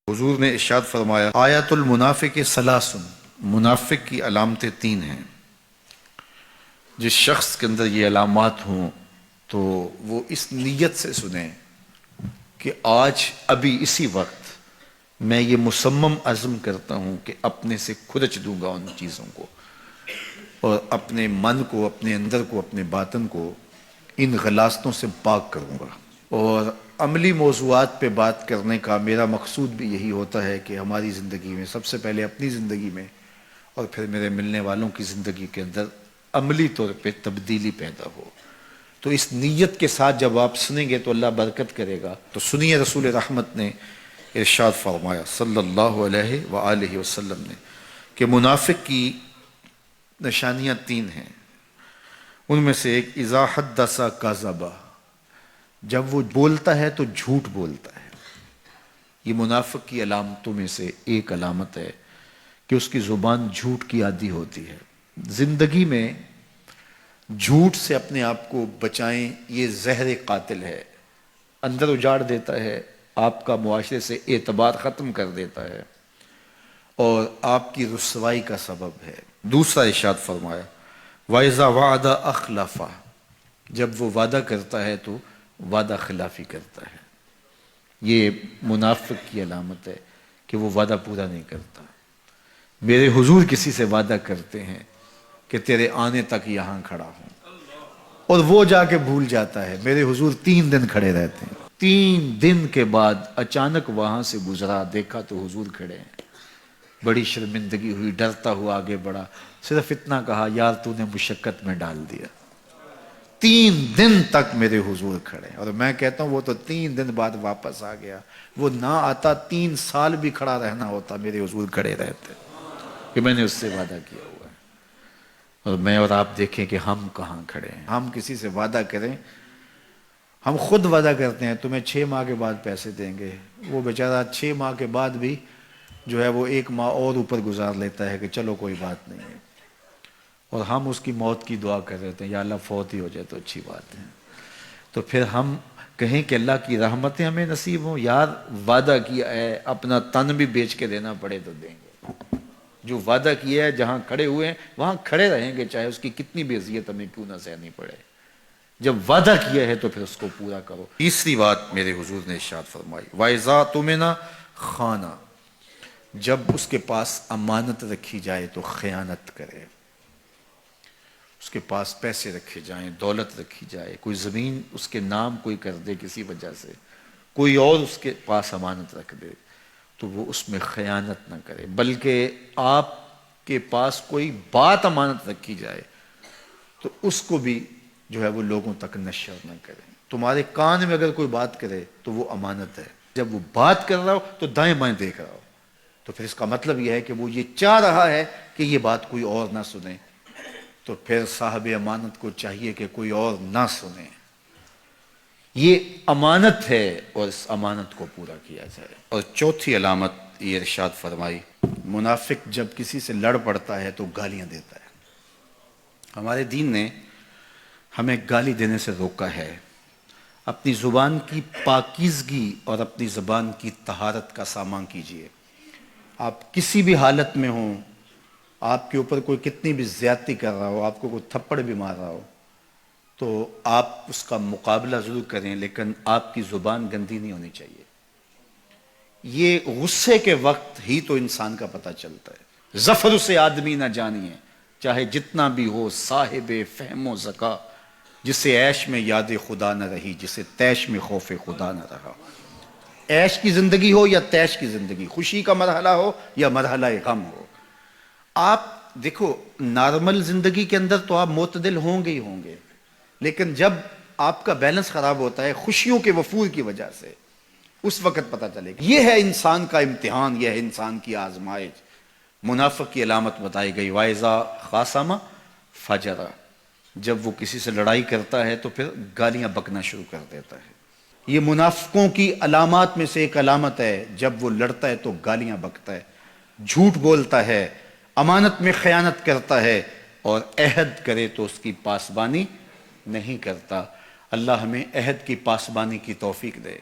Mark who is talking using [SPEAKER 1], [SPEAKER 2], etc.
[SPEAKER 1] حضور نے ارشاد فرمایا آیت المنافق ثلاث، منافق کی علامتیں تین ہیں۔ جس شخص کے اندر یہ علامات ہوں تو وہ اس نیت سے سنیں کہ آج ابھی اسی وقت میں یہ مصمم عزم کرتا ہوں کہ اپنے سے کھرچ دوں گا ان چیزوں کو، اور اپنے من کو، اپنے اندر کو، اپنے باطن کو ان غلاظتوں سے پاک کروں گا۔ اور عملی موضوعات پہ بات کرنے کا میرا مقصود بھی یہی ہوتا ہے کہ ہماری زندگی میں سب سے پہلے اپنی زندگی میں اور پھر میرے ملنے والوں کی زندگی کے اندر عملی طور پہ تبدیلی پیدا ہو۔ تو اس نیت کے ساتھ جب آپ سنیں گے تو اللہ برکت کرے گا۔ تو سنیے رسول رحمت نے ارشاد فرمایا صلی اللہ علیہ وآلہ وسلم نے کہ منافق کی نشانیاں تین ہیں۔ ان میں سے ایک اذا حدث کذب، جب وہ بولتا ہے تو جھوٹ بولتا ہے۔ یہ منافق کی علامتوں میں سے ایک علامت ہے کہ اس کی زبان جھوٹ کی عادی ہوتی ہے۔ زندگی میں جھوٹ سے اپنے آپ کو بچائیں، یہ زہر قاتل ہے، اندر اجاڑ دیتا ہے، آپ کا معاشرے سے اعتبار ختم کر دیتا ہے اور آپ کی رسوائی کا سبب ہے۔ دوسرا ارشاد فرمایا وَإِذَا وَعَدَ أَخْلَفَ، جب وہ وعدہ کرتا ہے تو وعدہ خلافی کرتا ہے۔ یہ منافق کی علامت ہے کہ وہ وعدہ پورا نہیں کرتا۔ میرے حضور کسی سے وعدہ کرتے ہیں کہ تیرے آنے تک یہاں کھڑا ہوں، اور وہ جا کے بھول جاتا ہے۔ میرے حضور 3 دن کھڑے رہتے ہیں، 3 دن کے بعد اچانک وہاں سے گزرا، دیکھا تو حضور کھڑے ہیں۔ بڑی شرمندگی ہوئی، ڈرتا ہوا آگے بڑھا، صرف اتنا کہا یار تو نے مشقت میں ڈال دیا۔ 3 دن تک میرے حضور کھڑے، اور میں کہتا ہوں وہ تو 3 دن بعد واپس آ گیا۔ وہ نہ آتا 3 سال بھی کھڑا رہنا ہوتا، میرے حضور کھڑے رہتے کہ میں نے اس سے وعدہ کیا ہوا ہے۔ اور میں اور آپ دیکھیں کہ ہم کہاں کھڑے ہیں۔ ہم کسی سے وعدہ کریں، ہم خود وعدہ کرتے ہیں تمہیں 6 ماہ کے بعد پیسے دیں گے، وہ بیچارہ 6 ماہ کے بعد بھی جو ہے وہ 1 ماہ اور اوپر گزار لیتا ہے کہ چلو کوئی بات نہیں ہے، اور ہم اس کی موت کی دعا کر رہے ہیں یا اللہ فوت ہی ہو جائے تو اچھی بات ہے۔ تو پھر ہم کہیں کہ اللہ کی رحمتیں ہمیں نصیب ہوں، یار وعدہ کیا ہے اپنا تن بھی بیچ کے دینا پڑے تو دیں گے۔ جو وعدہ کیا ہے جہاں کھڑے ہوئے ہیں وہاں کھڑے رہیں گے، چاہے اس کی کتنی بھی اذیت ہمیں کیوں نہ سہنی پڑے۔ جب وعدہ کیا ہے تو پھر اس کو پورا کرو۔ تیسری بات میرے حضور نے ارشاد فرمائی وَإِذَا تُؤْمِنَ خَانَ، جب اس کے پاس امانت رکھی جائے تو خیانت کرے۔ اس کے پاس پیسے رکھے جائیں، دولت رکھی جائے، کوئی زمین اس کے نام کوئی کر دے کسی وجہ سے، کوئی اور اس کے پاس امانت رکھ دے تو وہ اس میں خیانت نہ کرے، بلکہ آپ کے پاس کوئی بات امانت رکھی جائے تو اس کو بھی جو ہے وہ لوگوں تک نشر نہ کرے۔ تمہارے کان میں اگر کوئی بات کرے تو وہ امانت ہے، جب وہ بات کر رہا ہو تو دائیں بائیں دیکھ رہا ہو، تو پھر اس کا مطلب یہ ہے کہ وہ یہ چاہ رہا ہے کہ یہ بات کوئی اور نہ سنے، تو پھر صاحب امانت کو چاہیے کہ کوئی اور نہ سنے۔ یہ امانت ہے اور اس امانت کو پورا کیا جائے۔ اور چوتھی علامت یہ ارشاد فرمائی منافق جب کسی سے لڑ پڑتا ہے تو گالیاں دیتا ہے۔ ہمارے دین نے ہمیں گالی دینے سے روکا ہے۔ اپنی زبان کی پاکیزگی اور اپنی زبان کی طہارت کا سامان کیجیے۔ آپ کسی بھی حالت میں ہوں، آپ کے اوپر کوئی کتنی بھی زیادتی کر رہا ہو، آپ کو کوئی تھپڑ بھی مار رہا ہو، تو آپ اس کا مقابلہ ضرور کریں، لیکن آپ کی زبان گندی نہیں ہونی چاہیے۔ یہ غصے کے وقت ہی تو انسان کا پتہ چلتا ہے۔ ظفر اسے آدمی نہ جانیے چاہے جتنا بھی ہو صاحب فہم و ذکا، جسے عیش میں یاد خدا نہ رہی، جسے تیش میں خوف خدا نہ رہا۔ عیش کی زندگی ہو یا تیش کی زندگی، خوشی کا مرحلہ ہو یا مرحلہ غم ہو، آپ دیکھو نارمل زندگی کے اندر تو آپ معتدل ہوں گے ہی ہوں گے، لیکن جب آپ کا بیلنس خراب ہوتا ہے خوشیوں کے وفور کی وجہ سے، اس وقت پتہ چلے گا۔ یہ ہے انسان کا امتحان، یہ ہے انسان کی آزمائش۔ منافق کی علامت بتائی گئی وَإِذَا خَاصَمَ فَجَرَ، جب وہ کسی سے لڑائی کرتا ہے تو پھر گالیاں بکنا شروع کر دیتا ہے۔ یہ منافقوں کی علامات میں سے ایک علامت ہے، جب وہ لڑتا ہے تو گالیاں بکتا ہے، جھوٹ بولتا ہے، امانت میں خیانت کرتا ہے، اور عہد کرے تو اس کی پاسبانی نہیں کرتا۔ اللہ ہمیں عہد کی پاسبانی کی توفیق دے۔